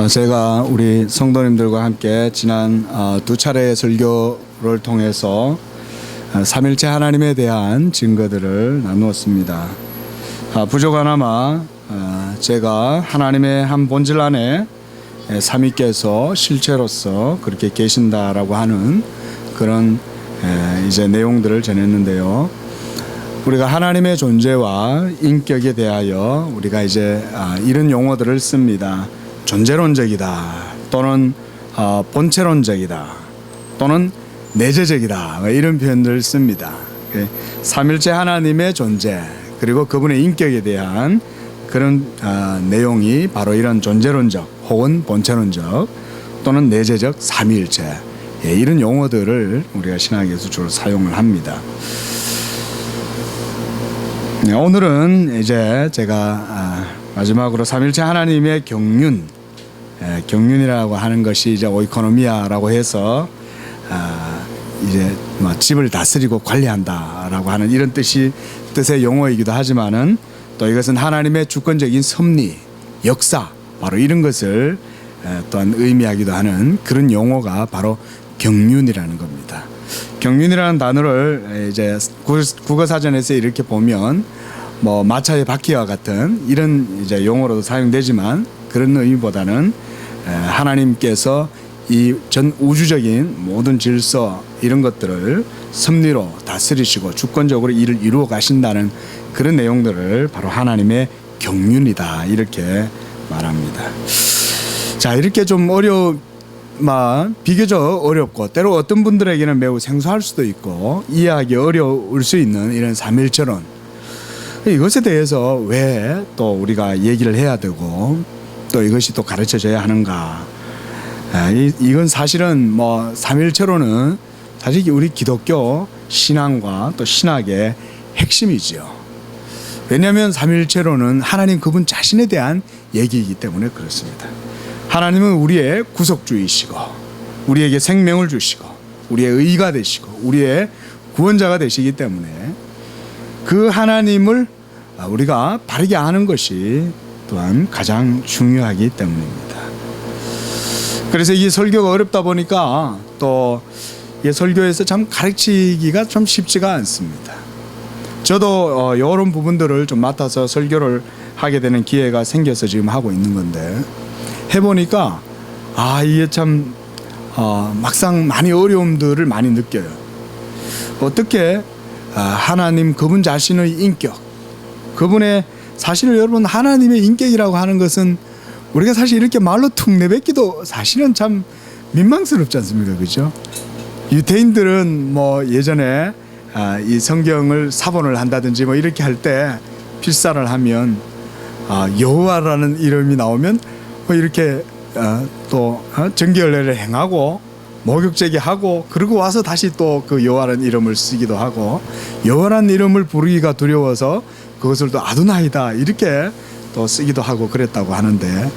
제가 우리 성도님들과 함께 지난 두 차례의 설교를 통해서 삼일체 하나님에 대한 증거들을 나누었습니다. 부족하나마 제가 하나님의 한 본질 안에 삼위께서 실체로서 그렇게 계신다라고 하는 그런 이제 내용들을 전했는데요. 우리가 하나님의 존재와 인격에 대하여 우리가 이제 이런 용어들을 씁니다. 존재론적이다, 또는 본체론적이다, 또는 내재적이다, 이런 표현들을 씁니다. 삼일체 하나님의 존재 그리고 그분의 인격에 대한 그런 내용이 바로 이런 존재론적 혹은 본체론적 또는 내재적 삼위일체, 이런 용어들을 우리가 신학에서 주로 사용을 합니다. 오늘은 이제 제가 마지막으로 삼일체 하나님의 경륜이라고 하는 것이 이제 오이코노미아라고 해서 이제 집을 다스리고 관리한다라고 하는 이런 뜻의 용어이기도 하지만은 또 이것은 하나님의 주권적인 섭리, 역사, 바로 이런 것을 또한 의미하기도 하는 그런 용어가 바로 경륜이라는 겁니다. 경륜이라는 단어를 이제 국어사전에서 이렇게 보면 마차의 바퀴와 같은 이런 이제 용어로도 사용되지만 그런 의미보다는 하나님께서 이 전 우주적인 모든 질서 이런 것들을 섭리로 다스리시고 주권적으로 일을 이루어 가신다는 그런 내용들을 바로 하나님의 경륜이다, 이렇게 말합니다. 자, 이렇게 좀 비교적 어렵고 때로 어떤 분들에게는 매우 생소할 수도 있고 이해하기 어려울 수 있는 이런 삼일체론, 이것에 대해서 왜 또 우리가 얘기를 해야 되고 또 이것이 또 가르쳐져야 하는가. 이건 사실은 삼일체론은 사실 우리 기독교 신앙과 또 신학의 핵심이지요. 왜냐하면 삼일체론은 하나님 그분 자신에 대한 얘기이기 때문에 그렇습니다. 하나님은 우리의 구속주이시고 우리에게 생명을 주시고 우리의 의가 되시고 우리의 구원자가 되시기 때문에 그 하나님을 우리가 바르게 아는 것이 또한 가장 중요하기 때문입니다. 그래서 이 설교가 어렵다 보니까 또 이 설교에서 참 가르치기가 좀 쉽지가 않습니다. 저도 이런 부분들을 좀 맡아서 설교를 하게 되는 기회가 생겨서 지금 하고 있는 건데 해보니까 이게 참 막상 많이 어려움들을 많이 느껴요. 어떻게 하나님 그분 자신의 인격, 그분의 사실을 여러분 하나님의 인격이라고 하는 것은 우리가 사실 이렇게 말로 툭 내뱉기도 사실은 참 민망스럽지 않습니까? 그죠? 유대인들은 예전에 이 성경을 사본을 한다든지 이렇게 할 때 필사를 하면 여호와라는 이름이 나오면 이렇게 또 정결례를 행하고 목욕제기하고 그러고 와서 다시 또 그 여호와라는 이름을 쓰기도 하고 여호와라는 이름을 부르기가 두려워서 그것을 또 아도나이다 이렇게 또 쓰기도 하고 그랬다고 하는데,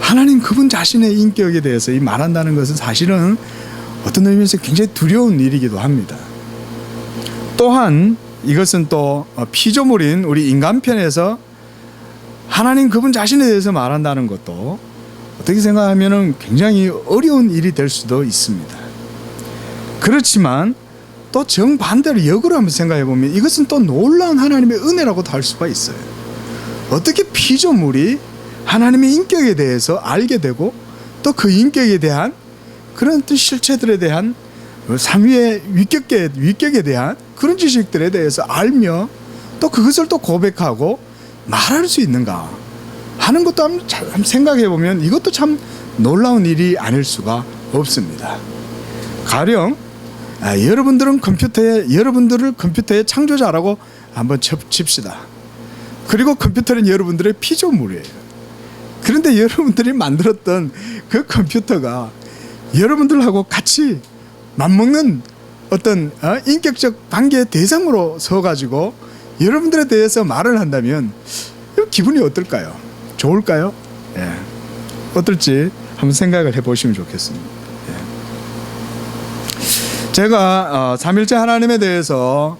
하나님 그분 자신의 인격에 대해서 이 말한다는 것은 사실은 어떤 의미에서 굉장히 두려운 일이기도 합니다. 또한 이것은 또 피조물인 우리 인간편에서 하나님 그분 자신에 대해서 말한다는 것도 어떻게 생각하면 굉장히 어려운 일이 될 수도 있습니다. 그렇지만 또 정반대로 역으로 한번 생각해 보면 이것은 또 놀라운 하나님의 은혜라고도 할 수가 있어요. 어떻게 피조물이 하나님의 인격에 대해서 알게 되고 또 그 인격에 대한 그런 또 실체들에 대한 삼위의 위격에 대한 그런 지식들에 대해서 알며 또 그것을 또 고백하고 말할 수 있는가 하는 것도 한번 생각해 보면 이것도 참 놀라운 일이 아닐 수가 없습니다. 가령 여러분들을 컴퓨터의 창조자라고 한번 칩시다. 그리고 컴퓨터는 여러분들의 피조물이에요. 그런데 여러분들이 만들었던 그 컴퓨터가 여러분들하고 같이 맞먹는 어떤 인격적 관계의 대상으로 서가지고 여러분들에 대해서 말을 한다면 기분이 어떨까요? 좋을까요? 어떨지 한번 생각을 해보시면 좋겠습니다. 제가 삼일체 하나님에 대해서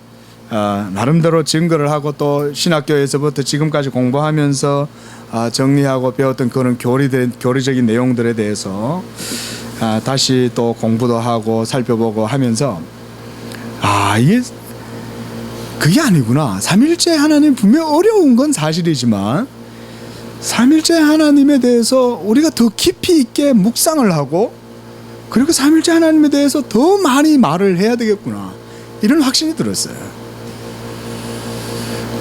나름대로 증거를 하고 또 신학교에서부터 지금까지 공부하면서 정리하고 배웠던 그런 교리적인 내용들에 대해서 다시 또 공부도 하고 살펴보고 하면서 이게 그게 아니구나. 삼일째 하나님 분명 어려운 건 사실이지만 삼일째 하나님에 대해서 우리가 더 깊이 있게 묵상을 하고 그리고 삼일째 하나님에 대해서 더 많이 말을 해야 되겠구나. 이런 확신이 들었어요.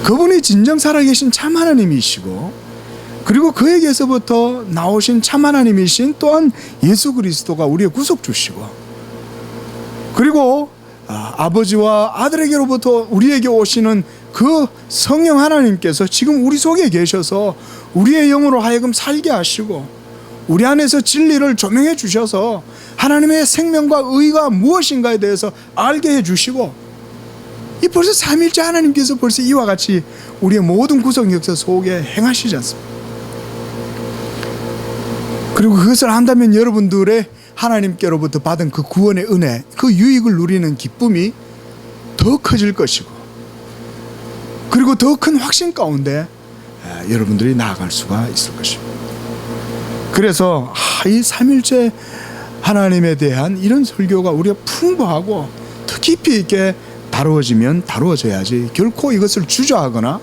그분이 진정 살아계신 참 하나님이시고 그리고 그에게서부터 나오신 참 하나님이신 또한 예수 그리스도가 우리의 구속주시고 그리고 아버지와 아들에게로부터 우리에게 오시는 그 성령 하나님께서 지금 우리 속에 계셔서 우리의 영으로 하여금 살게 하시고 우리 안에서 진리를 조명해 주셔서 하나님의 생명과 의가 무엇인가에 대해서 알게 해 주시고 이 벌써 삼일째 하나님께서 벌써 이와 같이 우리의 모든 구속 역사 속에 행하시지 않습니까? 그리고 그것을 안다면 여러분들의 하나님께로부터 받은 그 구원의 은혜, 그 유익을 누리는 기쁨이 더 커질 것이고 그리고 더 큰 확신 가운데 여러분들이 나아갈 수가 있을 것입니다. 그래서 이 삼일째 하나님에 대한 이런 설교가 우리가 풍부하고 더 깊이 있게 다루어지면 다루어져야지 결코 이것을 주저하거나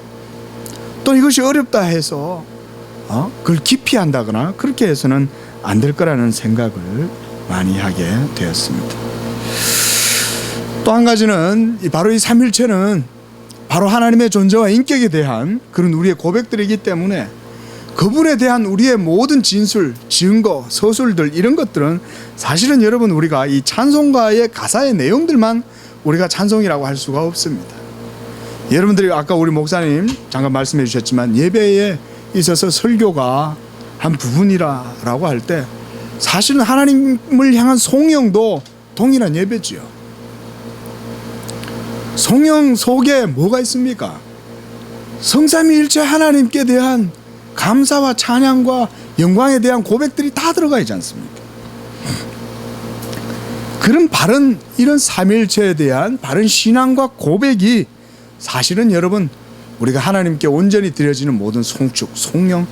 또 이것이 어렵다 해서 그걸 기피한다거나 그렇게 해서는 안 될 거라는 생각을 많이 하게 되었습니다. 또 한 가지는 바로 이 삼일체는 바로 하나님의 존재와 인격에 대한 그런 우리의 고백들이기 때문에 그분에 대한 우리의 모든 진술, 증거, 서술들 이런 것들은 사실은 여러분 우리가 이 찬송가의 가사의 내용들만 우리가 찬송이라고 할 수가 없습니다. 여러분들이 아까 우리 목사님 잠깐 말씀해 주셨지만 예배에 있어서 설교가 한 부분이라고 할 때 사실은 하나님을 향한 송영도 동일한 예배지요. 송영 속에 뭐가 있습니까? 성삼위일체 하나님께 대한 감사와 찬양과 영광에 대한 고백들이 다 들어가 있지 않습니까? 그런 바른 이런 삼위일체에 대한 바른 신앙과 고백이 사실은 여러분 우리가 하나님께 온전히 드려지는 모든 송축, 송영,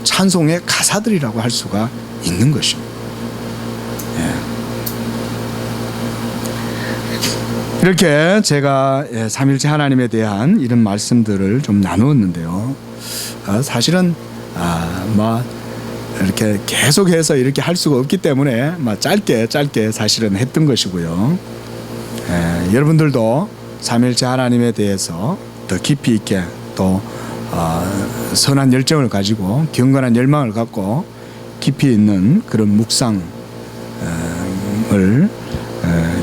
찬송의 가사들이라고 할 수가 있는 것입니다. 이렇게 제가 삼일체 하나님에 대한 이런 말씀들을 좀 나누었는데요. 사실은 이렇게 계속해서 이렇게 할 수가 없기 때문에 짧게 사실은 했던 것이고요. 여러분들도 삼일체 하나님에 대해서 더 깊이 있게 또 선한 열정을 가지고 경건한 열망을 갖고 깊이 있는 그런 묵상을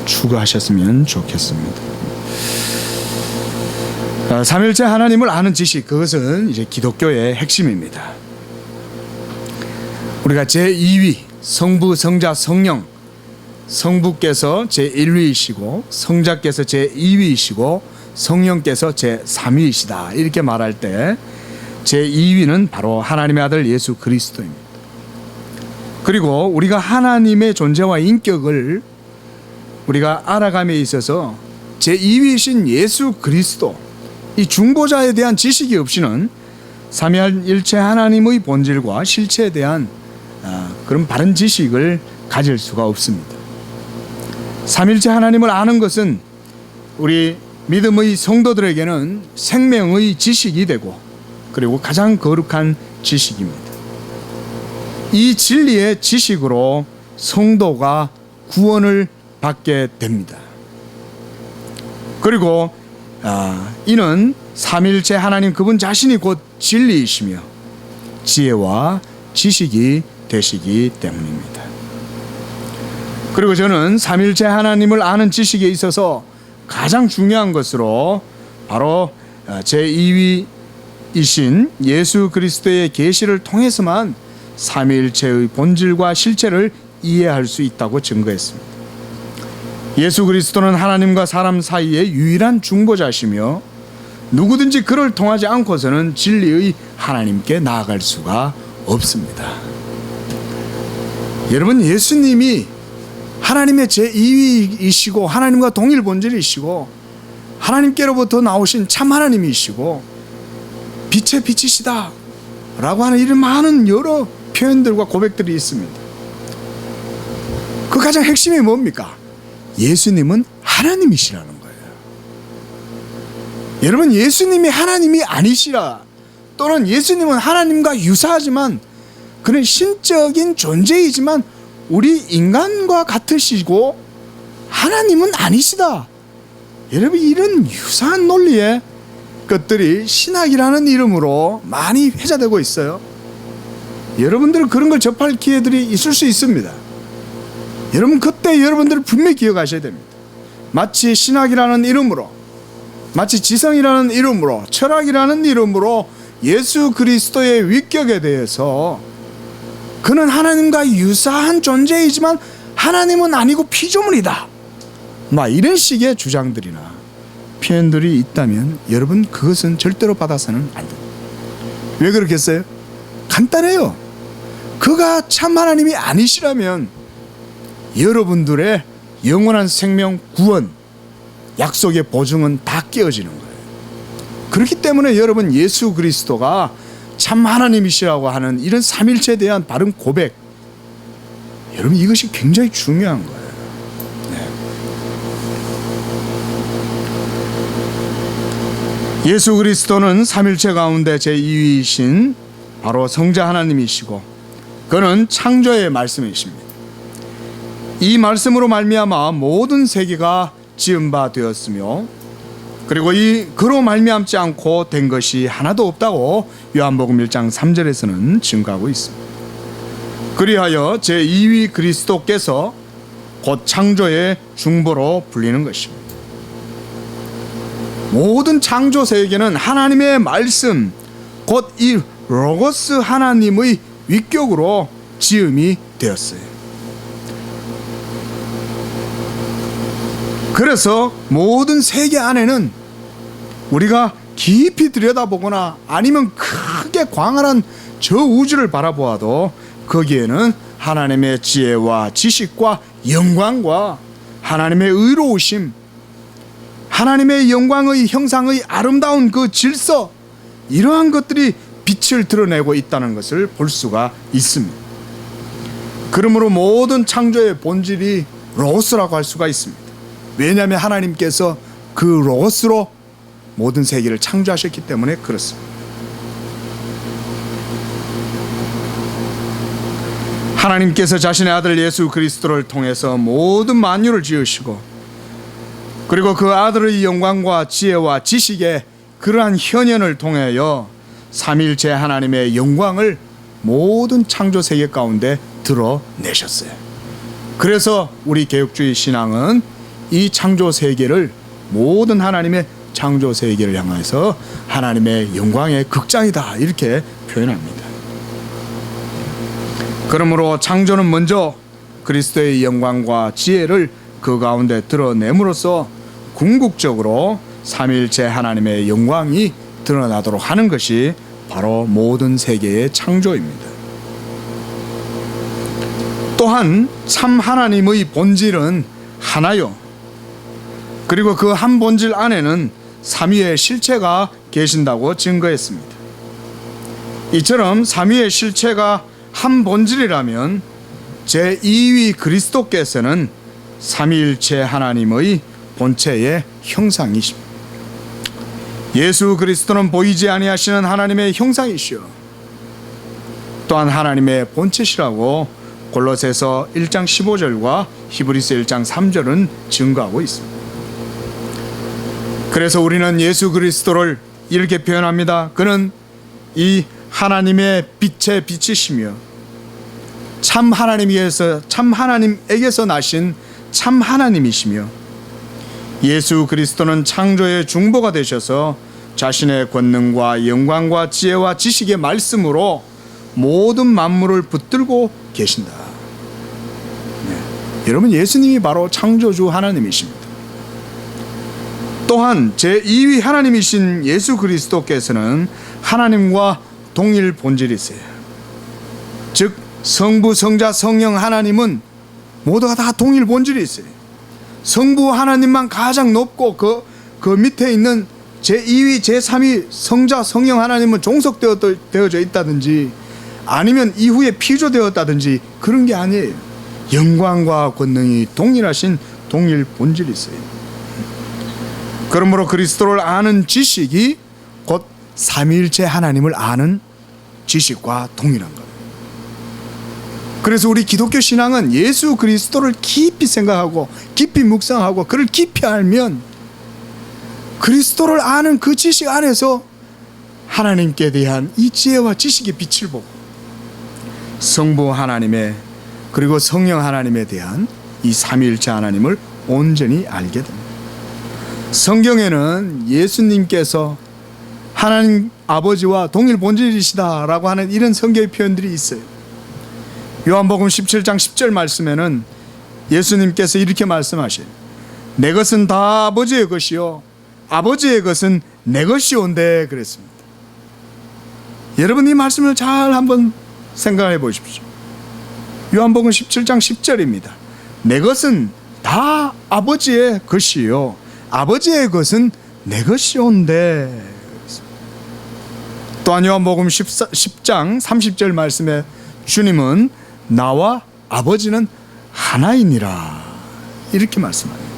추구하셨으면 좋겠습니다. 삼일체 하나님을 아는 지식, 그것은 이제 기독교의 핵심입니다. 우리가 제2위 성부, 성자, 성령, 성부께서 제1위이시고 성자께서 제2위이시고 성령께서 제3위이시다 이렇게 말할 때 제2위는 바로 하나님의 아들 예수 그리스도입니다. 그리고 우리가 하나님의 존재와 인격을 우리가 알아감에 있어서 제2위이신 예수 그리스도 이 중보자에 대한 지식이 없이는 삼위일체 하나님의 본질과 실체에 대한 그런 바른 지식을 가질 수가 없습니다. 삼일체 하나님을 아는 것은 우리 믿음의 성도들에게는 생명의 지식이 되고 그리고 가장 거룩한 지식입니다. 이 진리의 지식으로 성도가 구원을 받게 됩니다. 그리고 이는 삼일체 하나님 그분 자신이 곧 진리이시며 지혜와 지식이 되시기 때문입니다. 그리고 저는 삼일체 하나님을 아는 지식에 있어서 가장 중요한 것으로 바로 제2위이신 예수 그리스도의 계시를 통해서만 삼위일체의 본질과 실체를 이해할 수 있다고 증거했습니다. 예수 그리스도는 하나님과 사람 사이의 유일한 중보자시며 누구든지 그를 통하지 않고서는 진리의 하나님께 나아갈 수가 없습니다. 여러분, 예수님이 하나님의 제2위이시고 하나님과 동일 본질이시고 하나님께로부터 나오신 참 하나님이시고 빛의 빛이시다 라고 하는 이런 많은 여러 표현들과 고백들이 있습니다. 그 가장 핵심이 뭡니까? 예수님은 하나님이시라는 거예요. 여러분, 예수님이 하나님이 아니시라, 또는 예수님은 하나님과 유사하지만 그는 신적인 존재이지만 우리 인간과 같으시고 하나님은 아니시다. 여러분, 이런 유사한 논리의 것들이 신학이라는 이름으로 많이 회자되고 있어요. 여러분들은 그런 걸 접할 기회들이 있을 수 있습니다. 여러분, 그때 여러분들은 분명히 기억하셔야 됩니다. 마치 신학이라는 이름으로, 마치 지성이라는 이름으로, 철학이라는 이름으로 예수 그리스도의 위격에 대해서 그는 하나님과 유사한 존재이지만 하나님은 아니고 피조물이다, 막 이런 식의 주장들이나 표현들이 있다면 여러분, 그것은 절대로 받아서는 안 됩니다. 왜 그렇겠어요? 간단해요. 그가 참 하나님이 아니시라면 여러분들의 영원한 생명, 구원, 약속의 보증은 다 깨어지는 거예요. 그렇기 때문에 여러분, 예수 그리스도가 참 하나님이시라고 하는 이런 삼일체에 대한 바른 고백, 여러분, 이것이 굉장히 중요한 거예요. 네. 예수 그리스도는 삼일체 가운데 제2위이신 바로 성자 하나님이시고 그는 창조의 말씀이십니다. 이 말씀으로 말미암아 모든 세계가 지은 바 되었으며 그리고 그로 말미암지 않고 된 것이 하나도 없다고 요한복음 1장 3절에서는 증거하고 있습니다. 그리하여 제2위 그리스도께서 곧 창조의 중보로 불리는 것입니다. 모든 창조 세계는 하나님의 말씀, 곧 이 로고스 하나님의 위격으로 지음이 되었어요. 그래서 모든 세계 안에는 우리가 깊이 들여다보거나 아니면 크게 광활한 저 우주를 바라보아도 거기에는 하나님의 지혜와 지식과 영광과 하나님의 의로우심, 하나님의 영광의 형상의 아름다운 그 질서, 이러한 것들이 빛을 드러내고 있다는 것을 볼 수가 있습니다. 그러므로 모든 창조의 본질이 로고스라고 할 수가 있습니다. 왜냐하면 하나님께서 그 로고스로 모든 세계를 창조하셨기 때문에 그렇습니다. 하나님께서 자신의 아들 예수 그리스도를 통해서 모든 만유를 지으시고 그리고 그 아들의 영광과 지혜와 지식의 그러한 현현을 통하여 삼일체 하나님의 영광을 모든 창조 세계 가운데 드러내셨어요. 그래서 우리 개혁주의 신앙은 이 창조 세계를, 모든 하나님의 창조 세계를 향해서 하나님의 영광의 극장이다, 이렇게 표현합니다. 그러므로 창조는 먼저 그리스도의 영광과 지혜를 그 가운데 드러냄으로써 궁극적으로 삼일체 하나님의 영광이 드러나도록 하는 것이 바로 모든 세계의 창조입니다. 또한 참 하나님의 본질은 하나요, 그리고 그 한 본질 안에는 삼위의 실체가 계신다고 증거했습니다. 이처럼 삼위의 실체가 한 본질이라면 제2위 그리스도께서는 삼위일체 하나님의 본체의 형상이십니다. 예수 그리스도는 보이지 아니하시는 하나님의 형상이시요 또한 하나님의 본체시라고 골로새서 1장 15절과 히브리서 1장 3절은 증거하고 있습니다. 그래서 우리는 예수 그리스도를 이렇게 표현합니다. 그는 이 하나님의 빛의 빛이시며 참 하나님에게서 나신 참 하나님이시며 예수 그리스도는 창조의 중보가 되셔서 자신의 권능과 영광과 지혜와 지식의 말씀으로 모든 만물을 붙들고 계신다. 네. 여러분, 예수님이 바로 창조주 하나님이십니다. 또한 제2위 하나님이신 예수 그리스도께서는 하나님과 동일 본질이세요. 즉 성부, 성자, 성령 하나님은 모두가 다 동일 본질이 있어요. 성부 하나님만 가장 높고 그 밑에 있는 제2위, 제3위 성자, 성령 하나님은 종속되어져 있다든지 아니면 이후에 피조되었다든지 그런 게 아니에요. 영광과 권능이 동일하신 동일 본질이 있어요. 그러므로 그리스도를 아는 지식이 곧 삼위일체 하나님을 아는 지식과 동일한 겁니다. 그래서 우리 기독교 신앙은 예수 그리스도를 깊이 생각하고 깊이 묵상하고 그를 깊이 알면 그리스도를 아는 그 지식 안에서 하나님께 대한 이 지혜와 지식의 빛을 보고 성부 하나님의 그리고 성령 하나님에 대한 이 삼위일체 하나님을 온전히 알게 됩니다. 성경에는 예수님께서 하나님 아버지와 동일 본질이시다라고 하는 이런 성경의 표현들이 있어요. 요한복음 17장 10절 말씀에는 예수님께서 이렇게 말씀하셔요. 내 것은 다 아버지의 것이요 아버지의 것은 내 것이온데 그랬습니다. 여러분 이 말씀을 잘 한번 생각해 보십시오. 요한복음 17장 10절입니다. 내 것은 다 아버지의 것이요 아버지의 것은 내 것이온데. 또한 요한복음 10장 30절 말씀에 주님은 나와 아버지는 하나이니라 이렇게 말씀합니다.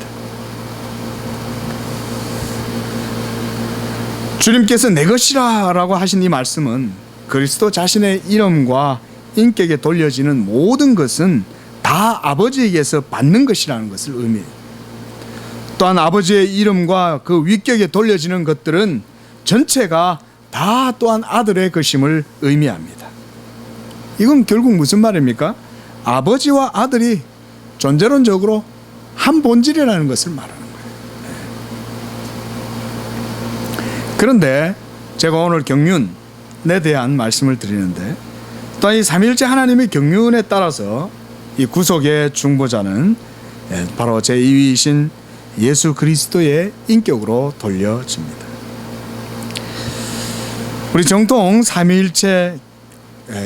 주님께서 내 것이라 라고 하신 이 말씀은 그리스도 자신의 이름과 인격에 돌려지는 모든 것은 다 아버지에게서 받는 것이라는 것을 의미해요. 또한 아버지의 이름과 그 위격에 돌려지는 것들은 전체가 다 또한 아들의 것임을 의미합니다. 이건 결국 무슨 말입니까? 아버지와 아들이 존재론적으로 한 본질이라는 것을 말하는 거예요. 그런데 제가 오늘 경륜에 대한 말씀을 드리는데 또한 이 삼위일체 하나님의 경륜에 따라서 이 구속의 중보자는 바로 제2위이신 예수 그리스도의 인격으로 돌려집니다. 우리 정통 삼위일체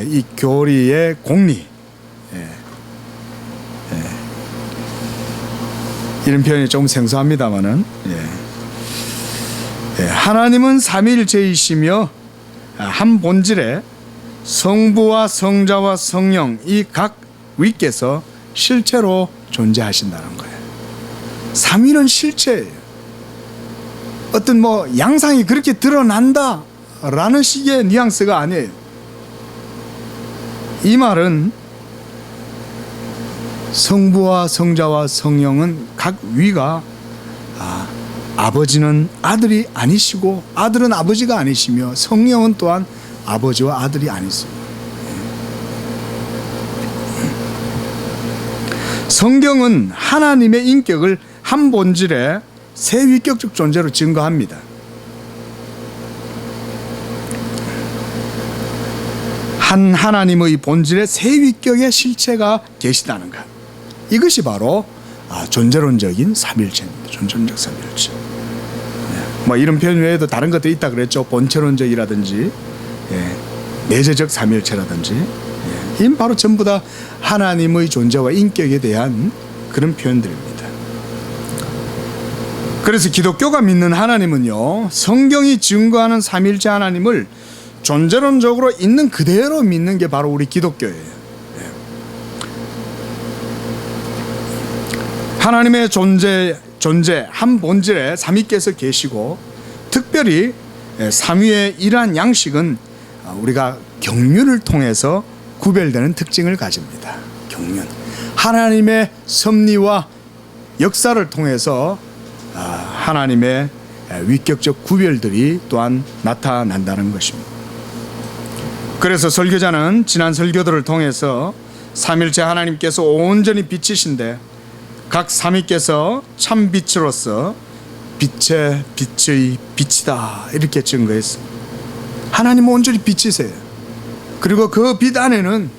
이 교리의 공리 이런 표현이 조금 생소합니다만은 하나님은 삼위일체이시며 한 본질에 성부와 성자와 성령 이 각 위께서 실체로 존재하신다는 거예요. 삼위는 실체예요. 어떤 양상이 그렇게 드러난다 라는 식의 뉘앙스가 아니에요. 이 말은 성부와 성자와 성령은 각 위가 아버지는 아들이 아니시고 아들은 아버지가 아니시며 성령은 또한 아버지와 아들이 아니십니다. 성경은 하나님의 인격을 한 본질의 세 위격적 존재로 증거합니다. 한 하나님의 본질의 세 위격의 실체가 계시다는 것. 이것이 바로 존재론적인 삼일체입니다. 존재론적 삼일체. 이런 표현 외에도 다른 것도 있다 그랬죠. 본체론적이라든지 내재적 삼일체라든지 이 바로 전부 다 하나님의 존재와 인격에 대한 그런 표현들입니다. 그래서 기독교가 믿는 하나님은요, 성경이 증거하는 삼일체 하나님을 존재론적으로 있는 그대로 믿는 게 바로 우리 기독교예요. 하나님의 존재 한 본질에 삼위께서 계시고 특별히 삼위의 이러한 양식은 우리가 경륜을 통해서 구별되는 특징을 가집니다. 경륜, 하나님의 섭리와 역사를 통해서 하나님의 위격적 구별들이 또한 나타난다는 것입니다. 그래서 설교자는 지난 설교들을 통해서 삼일체 하나님께서 온전히 빛이신데 각 삼위께서 참 빛으로서 빛의 빛의 빛이다 이렇게 증거했습니다. 하나님은 온전히 빛이세요. 그리고 그 빛 안에는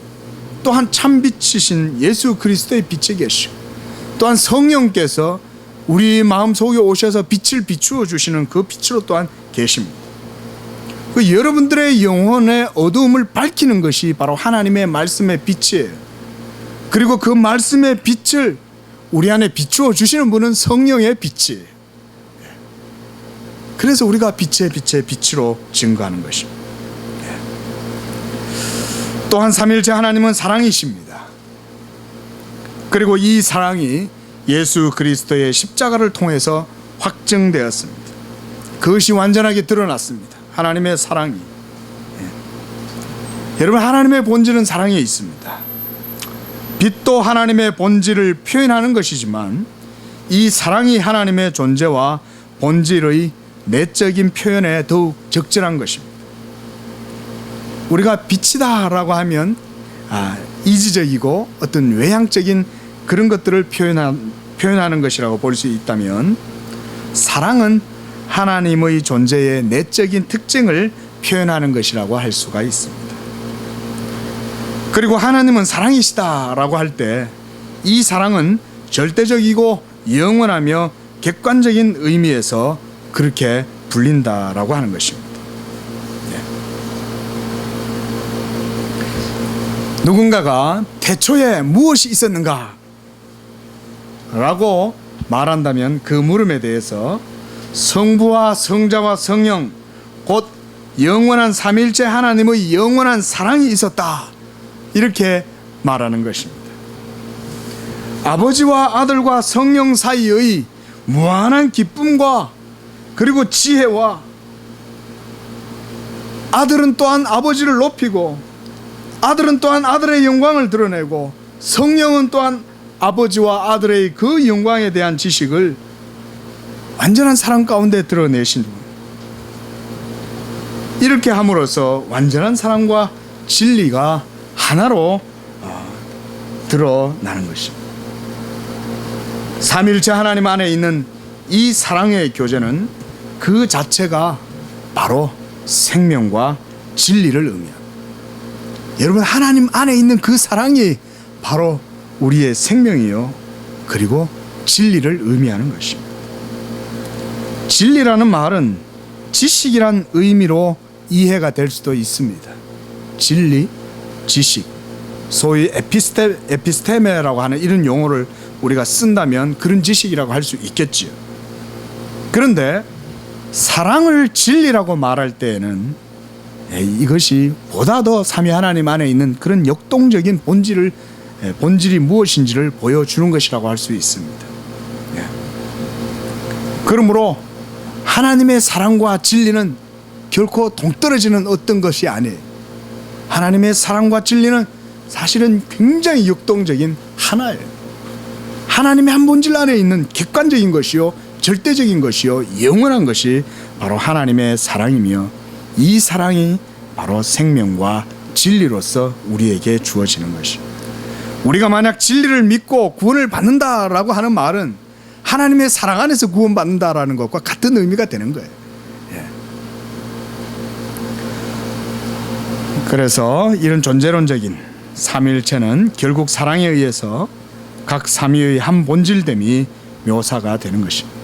또한 참 빛이신 예수 그리스도의 빛이 계시고 또한 성령께서 우리 마음속에 오셔서 빛을 비추어 주시는 그 빛으로 또한 계십니다. 그 여러분들의 영혼의 어두움을 밝히는 것이 바로 하나님의 말씀의 빛이에요. 그리고 그 말씀의 빛을 우리 안에 비추어 주시는 분은 성령의 빛이에요. 그래서 우리가 빛의 빛으로 증거하는 것입니다. 또한 삼위일체 하나님은 사랑이십니다. 그리고 이 사랑이 예수 그리스도의 십자가를 통해서 확증되었습니다. 그것이 완전하게 드러났습니다. 하나님의 사랑이. 여러분, 하나님의 본질은 사랑에 있습니다. 빛도 하나님의 본질을 표현하는 것이지만 이 사랑이 하나님의 존재와 본질의 내적인 표현에 더욱 적절한 것입니다. 우리가 빛이다라고 하면 이지적이고 어떤 외향적인 그런 것들을 표현하는 것이라고 볼 수 있다면, 사랑은 하나님의 존재의 내적인 특징을 표현하는 것이라고 할 수가 있습니다. 그리고 하나님은 사랑이시다라고 할 때 이 사랑은 절대적이고 영원하며 객관적인 의미에서 그렇게 불린다라고 하는 것입니다. 누군가가 태초에 무엇이 있었는가? 라고 말한다면 그 물음에 대해서 성부와 성자와 성령, 곧 영원한 삼위일체 하나님의 영원한 사랑이 있었다, 이렇게 말하는 것입니다. 아버지와 아들과 성령 사이의 무한한 기쁨과 그리고 지혜와, 아들은 또한 아버지를 높이고 아들은 또한 아들의 영광을 드러내고 성령은 또한 아버지와 아들의 그 영광에 대한 지식을 완전한 사랑 가운데 드러내신 분, 이렇게 함으로써 완전한 사랑과 진리가 하나로 드러나는 것입니다. 삼위일체 하나님 안에 있는 이 사랑의 교제는 그 자체가 바로 생명과 진리를 의미합니다. 여러분, 하나님 안에 있는 그 사랑이 바로 우리의 생명이요, 그리고 진리를 의미하는 것입니다. 진리라는 말은 지식이란 의미로 이해가 될 수도 있습니다. 진리, 지식, 소위 에피스테메라고 하는 이런 용어를 우리가 쓴다면 그런 지식이라고 할 수 있겠지요. 그런데 사랑을 진리라고 말할 때에는 이것이 보다 더 삼위 하나님 안에 있는 그런 역동적인 본질이 무엇인지를 보여주는 것이라고 할 수 있습니다. 그러므로 하나님의 사랑과 진리는 결코 동떨어지는 어떤 것이 아니에요. 하나님의 사랑과 진리는 사실은 굉장히 역동적인 하나예요. 하나님의 한 본질 안에 있는 객관적인 것이요, 절대적인 것이요, 영원한 것이 바로 하나님의 사랑이며, 이 사랑이 바로 생명과 진리로서 우리에게 주어지는 것입니다. 우리가 만약 진리를 믿고 구원을 받는다라고 하는 말은 하나님의 사랑 안에서 구원받는다라는 것과 같은 의미가 되는 거예요. 그래서 이런 존재론적인 삼위일체는 결국 사랑에 의해서 각 삼위의 한 본질됨이 묘사가 되는 것입니다.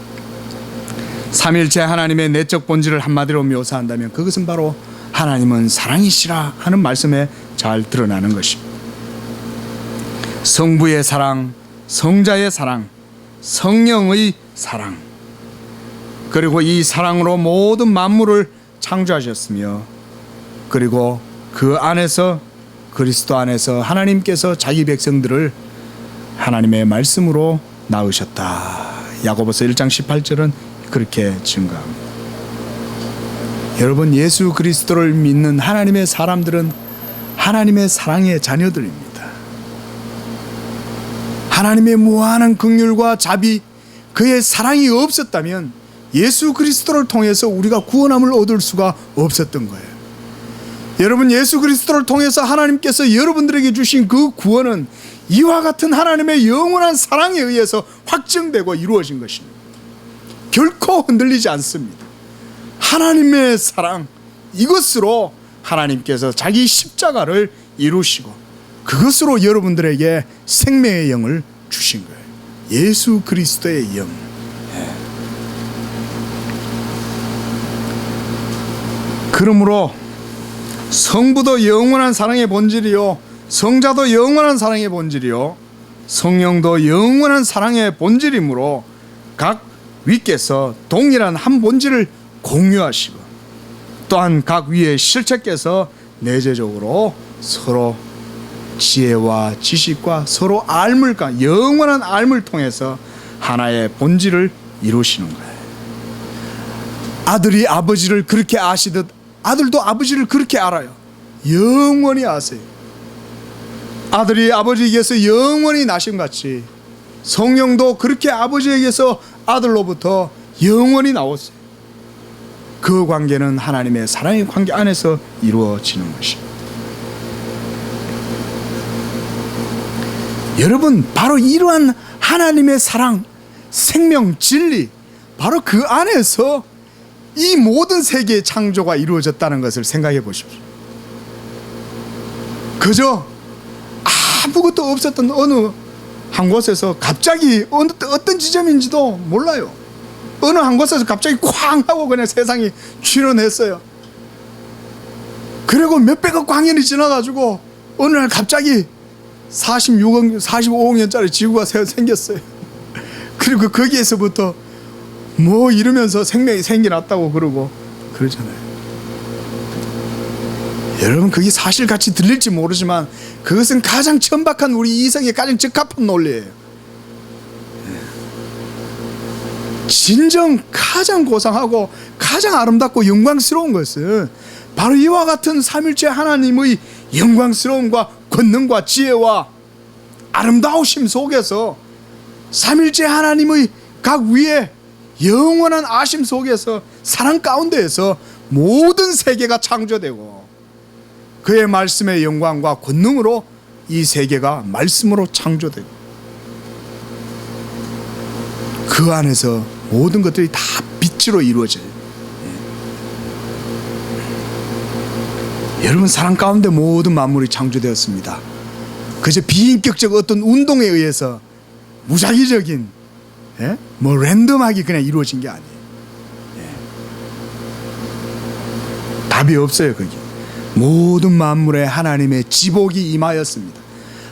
삼위일체 하나님의 내적 본질을 한마디로 묘사한다면 그것은 바로 하나님은 사랑이시라 하는 말씀에 잘 드러나는 것입니다. 성부의 사랑, 성자의 사랑, 성령의 사랑, 그리고 이 사랑으로 모든 만물을 창조하셨으며, 그리고 그 안에서, 그리스도 안에서 하나님께서 자기 백성들을 하나님의 말씀으로 낳으셨다. 야고보서 1장 18절은 그렇게 증거합니다. 여러분, 예수 그리스도를 믿는 하나님의 사람들은 하나님의 사랑의 자녀들입니다. 하나님의 무한한 긍휼과 자비, 그의 사랑이 없었다면 예수 그리스도를 통해서 우리가 구원함을 얻을 수가 없었던 거예요. 여러분, 예수 그리스도를 통해서 하나님께서 여러분들에게 주신 그 구원은 이와 같은 하나님의 영원한 사랑에 의해서 확정되고 이루어진 것입니다. 결코 흔들리지 않습니다. 하나님의 사랑, 이것으로 하나님께서 자기 십자가를 이루시고 그것으로 여러분들에게 생명의 영을 주신 거예요. 예수 그리스도의 영. 그러므로 성부도 영원한 사랑의 본질이요, 성자도 영원한 사랑의 본질이요, 성령도 영원한 사랑의 본질이므로 각 위께서 동일한 한 본질을 공유하시고 또한 각 위의 실체께서 내재적으로 서로 지혜와 지식과 서로 알물과 영원한 알물 통해서 하나의 본질을 이루시는 거예요. 아들이 아버지를 그렇게 아시듯 아들도 아버지를 그렇게 알아요. 영원히 아세요. 아들이 아버지에게서 영원히 나신 같이 성령도 그렇게 아버지에게서 아들로부터 영원히 나왔어요. 그 관계는 하나님의 사랑의 관계 안에서 이루어지는 것입니다. 여러분, 바로 이러한 하나님의 사랑, 생명, 진리, 바로 그 안에서 이 모든 세계의 창조가 이루어졌다는 것을 생각해 보십시오. 그저 아무것도 없었던 어느 한 곳에서 갑자기 어떤 지점인지도 몰라요. 어느 한 곳에서 갑자기 쾅 하고 그냥 세상이 출현했어요. 그리고 몇백억 광년이 지나가지고 어느 날 갑자기 45억 년짜리 지구가 생겼어요. 그리고 거기에서부터 뭐 이러면서 생명이 생겨났다고 그러고 그러잖아요. 여러분, 그게 사실같이 들릴지 모르지만 그것은 가장 천박한 우리 이성에 가장 적합한 논리예요. 진정 가장 고상하고 가장 아름답고 영광스러운 것은 바로 이와 같은 삼일째 하나님의 영광스러움과 권능과 지혜와 아름다우심 속에서 삼일째 하나님의 각 위에 영원한 아심 속에서 사랑 가운데에서 모든 세계가 창조되고 그의 말씀의 영광과 권능으로 이 세계가 말씀으로 창조되고 그 안에서 모든 것들이 다 빛으로 이루어져요. 여러분, 사랑 가운데 모든 만물이 창조되었습니다. 그저 비인격적 어떤 운동에 의해서 무작위적인 뭐 랜덤하게 그냥 이루어진 게 아니에요. 답이 없어요. 거기 모든 만물에 하나님의 지복이 임하였습니다.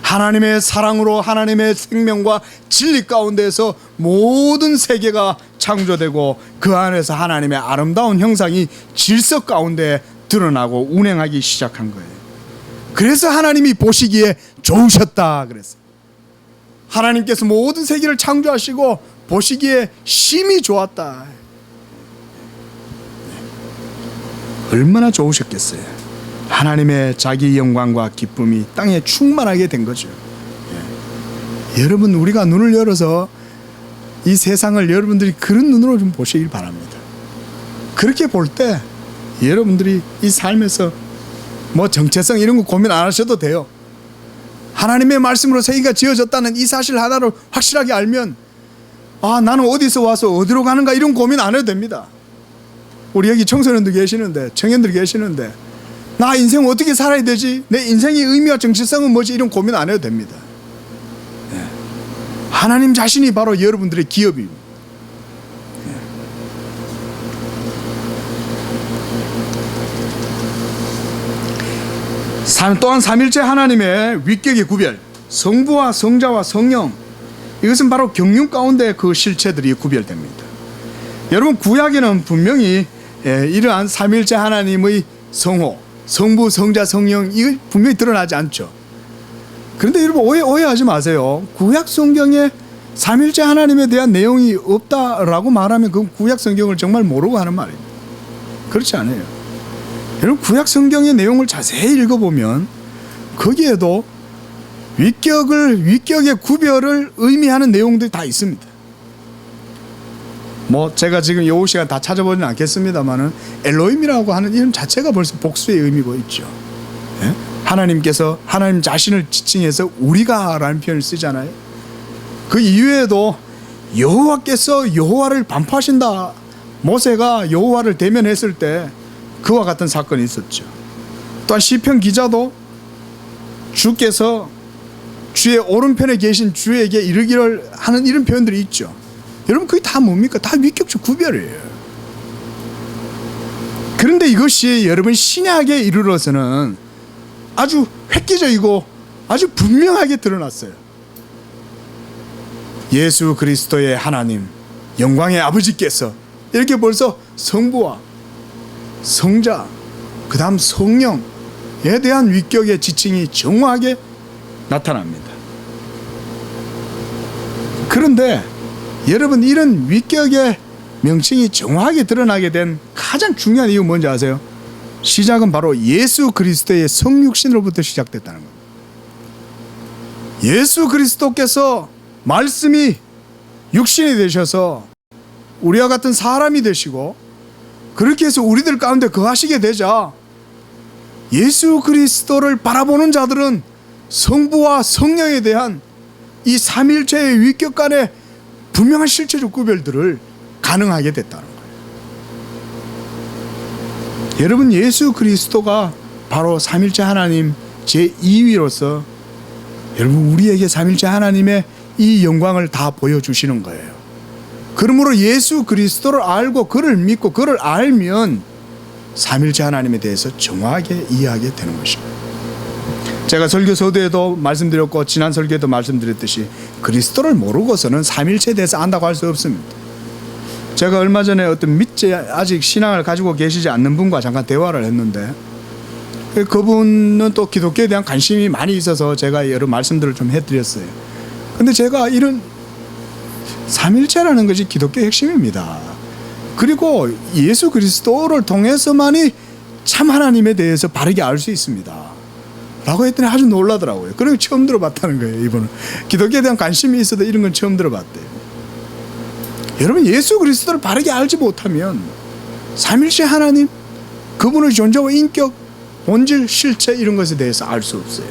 하나님의 사랑으로 하나님의 생명과 진리 가운데에서 모든 세계가 창조되고 그 안에서 하나님의 아름다운 형상이 질서 가운데 드러나고 운행하기 시작한 거예요. 그래서 하나님이 보시기에 좋으셨다 그랬어요. 하나님께서 모든 세계를 창조하시고 보시기에 심히 좋았다. 얼마나 좋으셨겠어요. 하나님의 자기 영광과 기쁨이 땅에 충만하게 된 거죠. 여러분, 우리가 눈을 열어서 이 세상을 여러분들이 그런 눈으로 좀 보시길 바랍니다. 그렇게 볼 때 여러분들이 이 삶에서 뭐 정체성 이런 거 고민 안 하셔도 돼요. 하나님의 말씀으로 세계가 지어졌다는 이 사실 하나를 확실하게 알면 나는 어디서 와서 어디로 가는가 이런 고민 안 해도 됩니다. 우리 여기 청소년들 계시는데 청년들 계시는데 나 인생 어떻게 살아야 되지? 내 인생의 의미와 정체성은 뭐지? 이런 고민 안 해도 됩니다. 하나님 자신이 바로 여러분들의 기업입니다. 또한 삼일째 하나님의 위격의 구별, 성부와 성자와 성령, 이것은 바로 경륜 가운데 그 실체들이 구별됩니다. 여러분, 구약에는 분명히 이러한 삼일째 하나님의 성호, 성부, 성자, 성령 이거 분명히 드러나지 않죠. 그런데 여러분 오해하지 마세요. 구약 성경에 삼일째 하나님에 대한 내용이 없다라고 말하면 그 구약 성경을 정말 모르고 하는 말입니다. 그렇지 않아요. 여러분, 구약 성경의 내용을 자세히 읽어보면 거기에도 위격의 구별을 의미하는 내용들이 다 있습니다. 뭐 제가 지금 요 시간 다 찾아보지는 않겠습니다만은 엘로힘이라고 하는 이름 자체가 벌써 복수의 의미고 있죠. 하나님께서 하나님 자신을 지칭해서 우리가라는 표현을 쓰잖아요. 그 이후에도 여호와께서 여호와를 반포하신다. 모세가 여호와를 대면했을 때 그와 같은 사건이 있었죠. 또한 시편 기자도 주께서 주의 오른편에 계신 주에게 이르기를 하는 이런 표현들이 있죠. 여러분, 그게 다 뭡니까? 다 위격적 구별이에요. 그런데 이것이 여러분 신약에 이르러서는 아주 획기적이고 아주 분명하게 드러났어요. 예수 그리스도의 하나님 영광의 아버지께서 이렇게 벌써 성부와 성자, 그 다음 성령에 대한 위격의 지칭이 정확하게 나타납니다. 그런데 여러분, 이런 위격의 명칭이 정확하게 드러나게 된 가장 중요한 이유 뭔지 아세요? 시작은 바로 예수 그리스도의 성육신으로부터 시작됐다는 겁니다. 예수 그리스도께서 말씀이 육신이 되셔서 우리와 같은 사람이 되시고, 그렇게 해서 우리들 가운데 거하시게 되자 예수 그리스도를 바라보는 자들은 성부와 성령에 대한 이 삼일체의 위격 간의 분명한 실체적 구별들을 가능하게 됐다는 거예요. 여러분, 예수 그리스도가 바로 삼일체 하나님 제2위로서 여러분 우리에게 삼일체 하나님의 이 영광을 다 보여주시는 거예요. 그러므로 예수 그리스도를 알고 그를 믿고 그를 알면 삼일체 하나님에 대해서 정확하게 이해하게 되는 것입니다. 제가 설교 서두에도 말씀드렸고 지난 설교에도 말씀드렸듯이 그리스도를 모르고서는 삼일체에 대해서 안다고 할 수 없습니다. 제가 얼마 전에 어떤 믿지 아직 신앙을 가지고 계시지 않는 분과 잠깐 대화를 했는데, 그분은 또 기독교에 대한 관심이 많이 있어서 제가 여러 말씀들을 좀 해드렸어요. 근데 제가 이런 삼일체라는 것이 기독교의 핵심입니다. 그리고 예수 그리스도를 통해서만이 참 하나님에 대해서 바르게 알 수 있습니다 라고 했더니 아주 놀라더라고요. 그런 거 처음 들어봤다는 거예요. 이분은 기독교에 대한 관심이 있어도 이런 건 처음 들어봤대요. 여러분, 예수 그리스도를 바르게 알지 못하면 삼일체 하나님, 그분의 존재와 인격, 본질, 실체 이런 것에 대해서 알 수 없어요.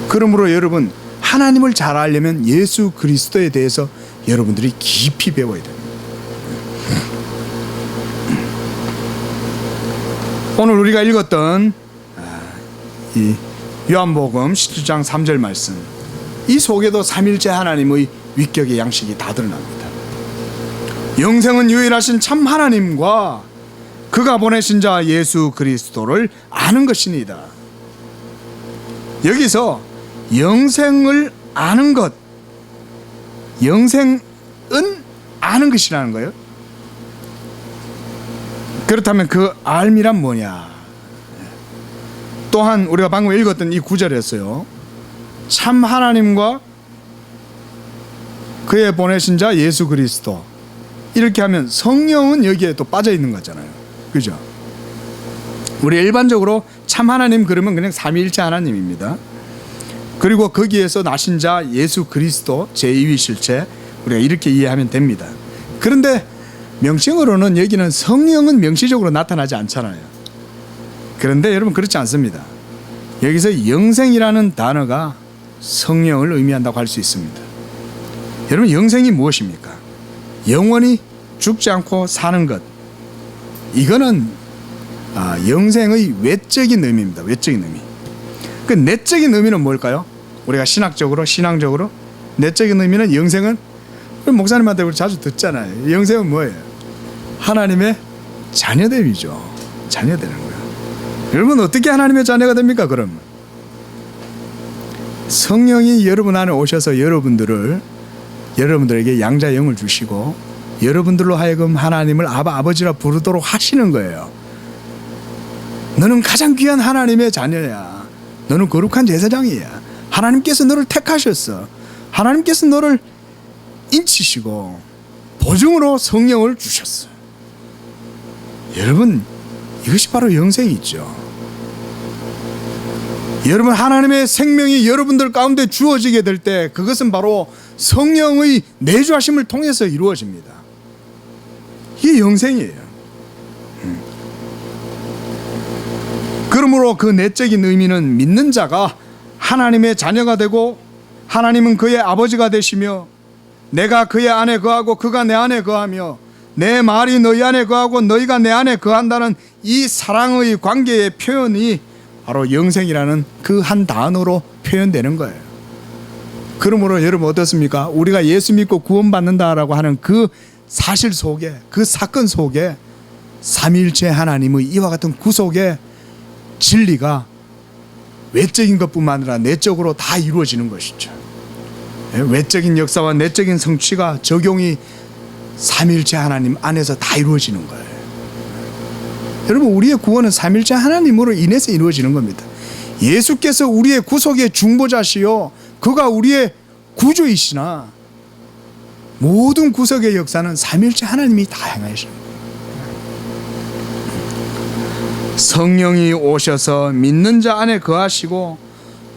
그러므로 여러분, 하나님을 잘 알려면 예수 그리스도에 대해서 여러분들이 깊이 배워야 됩니다. 오늘 우리가 읽었던 이 요한복음 17장 3절 말씀, 이 속에도 삼일체 하나님의 위격의 양식이 다 드러납니다. 영생은 유일하신 참 하나님과 그가 보내신 자 예수 그리스도를 아는 것이니이다. 여기서 영생을 아는 것, 영생은 아는 것이라는 거예요. 그렇다면 그 알미란 뭐냐? 또한 우리가 방금 읽었던 이 구절이었어요. 참 하나님과 그의 보내신 자 예수 그리스도, 이렇게 하면 성령은 여기에 또 빠져 있는 거잖아요. 그죠? 우리 일반적으로 참 하나님 그러면 그냥 삼위일체 하나님입니다. 그리고 거기에서 나신 자 예수 그리스도 제2위 실체, 우리가 이렇게 이해하면 됩니다. 그런데 명칭으로는 여기는 성령은 명시적으로 나타나지 않잖아요. 그런데 여러분, 그렇지 않습니다. 여기서 영생이라는 단어가 성령을 의미한다고 할 수 있습니다. 여러분, 영생이 무엇입니까? 영원히 죽지 않고 사는 것. 이거는 영생의 외적인 의미입니다. 외적인 의미. 그 내적인 의미는 뭘까요? 우리가 신앙적으로 내적인 의미는, 영생은 목사님한테 우리 자주 듣잖아요. 영생은 뭐예요? 하나님의 자녀됨이죠. 자녀되는 거예요. 여러분, 어떻게 하나님의 자녀가 됩니까? 그럼 성령이 여러분 안에 오셔서 여러분들에게 양자 영을 주시고 여러분들로 하여금 하나님을 아버지라 부르도록 하시는 거예요. 너는 가장 귀한 하나님의 자녀야. 너는 거룩한 제사장이야. 하나님께서 너를 택하셨어. 하나님께서 너를 인치시고 보증으로 성령을 주셨어. 여러분, 이것이 바로 영생이죠. 여러분, 하나님의 생명이 여러분들 가운데 주어지게 될 때 그것은 바로 성령의 내주하심을 통해서 이루어집니다. 이게 영생이에요. 그러므로 그 내적인 의미는 믿는 자가 하나님의 자녀가 되고 하나님은 그의 아버지가 되시며 내가 그의 안에 거하고 그가 내 안에 거하며 내 말이 너희 안에 거하고 너희가 내 안에 거한다는 이 사랑의 관계의 표현이 바로 영생이라는 그 한 단어로 표현되는 거예요. 그러므로 여러분 어떻습니까? 우리가 예수 믿고 구원받는다라고 하는 그 사실 속에, 그 사건 속에 삼위일체 하나님의 이와 같은 구속의 진리가 외적인 것뿐만 아니라 내적으로 다 이루어지는 것이죠. 외적인 역사와 내적인 성취가 적용이 삼일체 하나님 안에서 다 이루어지는 거예요. 여러분, 우리의 구원은 삼일체 하나님으로 인해서 이루어지는 겁니다. 예수께서 우리의 구속의 중보자시요 그가 우리의 구주이시나 모든 구속의 역사는 삼일체 하나님이 다 행하시는 거예요. 성령이 오셔서 믿는 자 안에 거하시고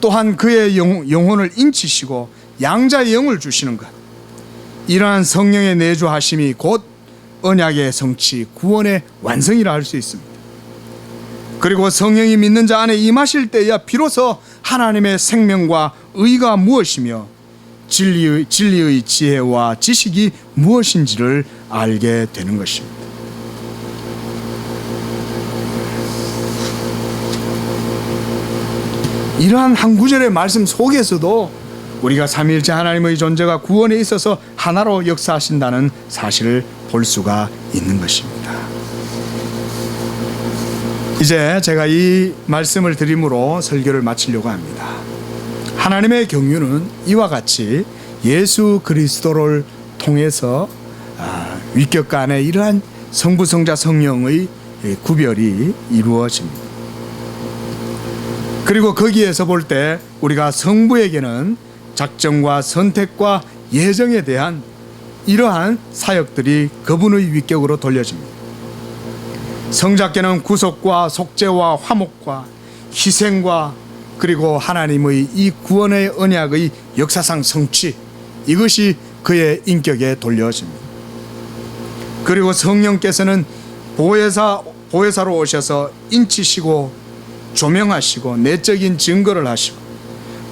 또한 그의 영혼을 인치시고 양자의 영을 주시는 것, 이러한 성령의 내주하심이 곧 언약의 성취, 구원의 완성이라 할 수 있습니다. 그리고 성령이 믿는 자 안에 임하실 때야 비로소 하나님의 생명과 의가 무엇이며 진리의 지혜와 지식이 무엇인지를 알게 되는 것입니다. 이러한 한 구절의 말씀 속에서도 우리가 삼위일체 하나님의 존재가 구원에 있어서 하나로 역사하신다는 사실을 볼 수가 있는 것입니다. 이제 제가 이 말씀을 드림으로 설교를 마치려고 합니다. 하나님의 경륜은 이와 같이 예수 그리스도를 통해서 위격 간에 이러한 성부, 성자, 성령의 구별이 이루어집니다. 그리고 거기에서 볼 때 우리가 성부에게는 작정과 선택과 예정에 대한 이러한 사역들이 그분의 위격으로 돌려집니다. 성자께는 구속과 속죄와 화목과 희생과 그리고 하나님의 이 구원의 언약의 역사상 성취, 이것이 그의 인격에 돌려집니다. 그리고 성령께서는 보혜사로 오셔서 인치시고 조명하시고 내적인 증거를 하시고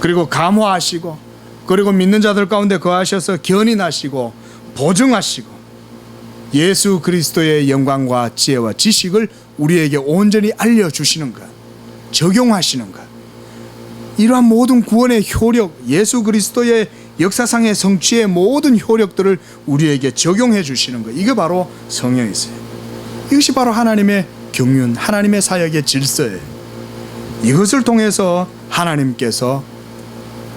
그리고 감화하시고 그리고 믿는 자들 가운데 거하셔서 견인하시고 보증하시고 예수 그리스도의 영광과 지혜와 지식을 우리에게 온전히 알려주시는 것, 적용하시는 것, 이러한 모든 구원의 효력, 예수 그리스도의 역사상의 성취의 모든 효력들을 우리에게 적용해 주시는 것, 이게 바로 성령이세요. 이것이 바로 하나님의 경륜, 하나님의 사역의 질서예요. 이것을 통해서 하나님께서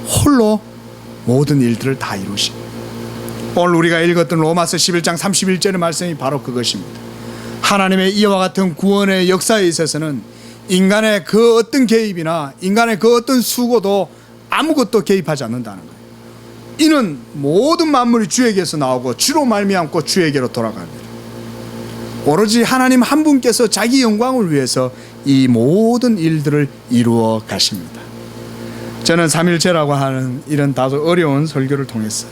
홀로 모든 일들을 다 이루십니다. 오늘 우리가 읽었던 로마서 11장 31절의 말씀이 바로 그것입니다. 하나님의 이와 같은 구원의 역사에 있어서는 인간의 그 어떤 개입이나 인간의 그 어떤 수고도 아무것도 개입하지 않는다는 거예요. 이는 모든 만물이 주에게서 나오고 주로 말미암고 주에게로 돌아갑니다. 오로지 하나님 한 분께서 자기 영광을 위해서 이 모든 일들을 이루어 가십니다. 저는 삼일체라고 하는 이런 다소 어려운 설교를 통해서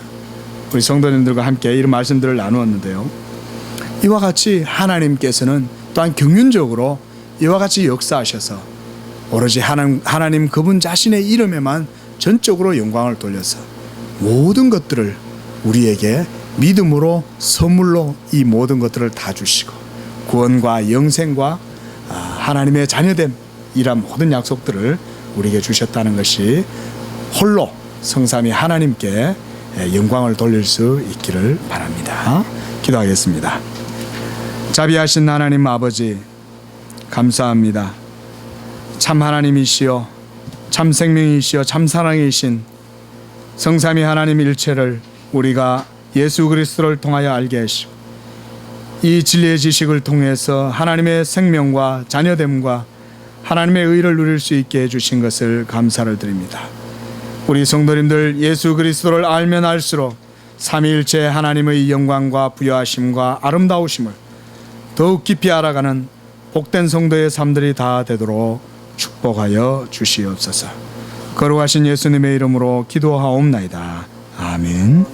우리 성도님들과 함께 이런 말씀들을 나누었는데요, 이와 같이 하나님께서는 또한 경륜적으로 이와 같이 역사하셔서 오로지 하나님 그분 자신의 이름에만 전적으로 영광을 돌려서 모든 것들을 우리에게 믿음으로 선물로 이 모든 것들을 다 주시고 구원과 영생과 하나님의 자녀됨, 이런 모든 약속들을 우리에게 주셨다는 것이 홀로 성삼위 하나님께 영광을 돌릴 수 있기를 바랍니다. 기도하겠습니다. 자비하신 하나님 아버지, 감사합니다. 참 하나님이시여 참 생명이시여 참 사랑이신 성삼위 하나님 일체를 우리가 예수 그리스도를 통하여 알게 하시고 이 진리의 지식을 통해서 하나님의 생명과 자녀됨과 하나님의 의를 누릴 수 있게 해주신 것을 감사를 드립니다. 우리 성도님들 예수 그리스도를 알면 알수록 삼위일체 하나님의 영광과 부여하심과 아름다우심을 더욱 깊이 알아가는 복된 성도의 삶들이 다 되도록 축복하여 주시옵소서. 거룩하신 예수님의 이름으로 기도하옵나이다. 아멘.